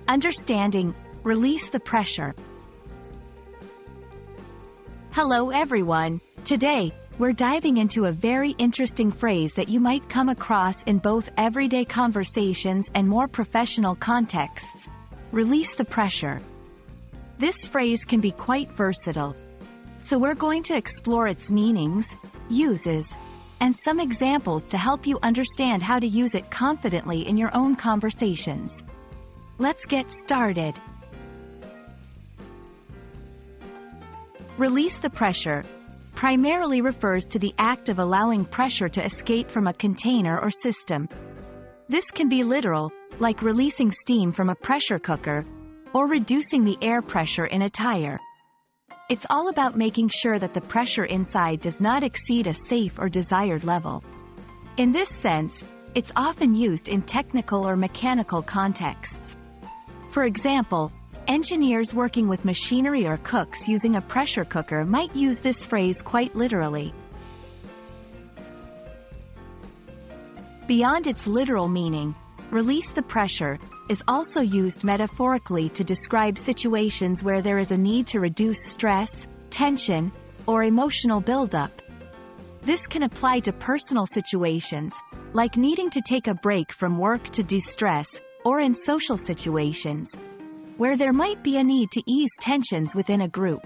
Understanding, release the pressure. Hello everyone. Today, we're diving into a very interesting phrase that you might come across in both everyday conversations and more professional contexts. Release the pressure. This phrase can be quite versatile. So we're going to explore its meanings, uses, and some examples to help you understand how to use it confidently in your own conversations. Let's get started. Release the pressure primarily refers to the act of allowing pressure to escape from a container or system. This can be literal, like releasing steam from a pressure cooker, or reducing the air pressure in a tire. It's all about making sure that the pressure inside does not exceed a safe or desired level. In this sense, it's often used in technical or mechanical contexts. For example, engineers working with machinery or cooks using a pressure cooker might use this phrase quite literally. Beyond its literal meaning, release the pressure is also used metaphorically to describe situations where there is a need to reduce stress, tension, or emotional buildup. This can apply to personal situations, like needing to take a break from work to de-stress, or in social situations, where there might be a need to ease tensions within a group.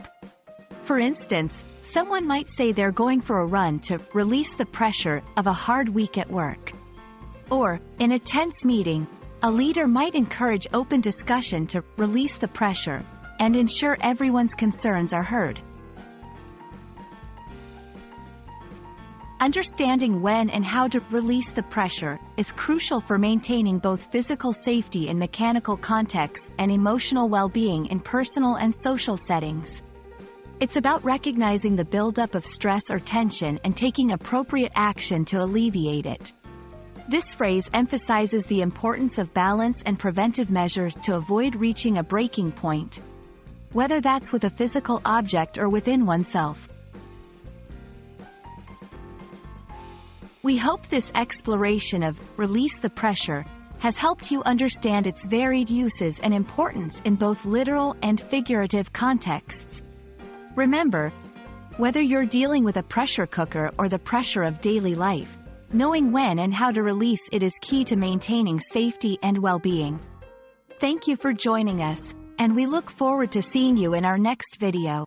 For instance, someone might say they're going for a run to release the pressure of a hard week at work. Or, in a tense meeting, a leader might encourage open discussion to release the pressure and ensure everyone's concerns are heard. Understanding when and how to release the pressure is crucial for maintaining both physical safety in mechanical contexts and emotional well-being in personal and social settings. It's about recognizing the buildup of stress or tension and taking appropriate action to alleviate it. This phrase emphasizes the importance of balance and preventive measures to avoid reaching a breaking point, whether that's with a physical object or within oneself. We hope this exploration of release the pressure has helped you understand its varied uses and importance in both literal and figurative contexts. Remember, whether you're dealing with a pressure cooker or the pressure of daily life, knowing when and how to release it is key to maintaining safety and well-being. Thank you for joining us, and we look forward to seeing you in our next video.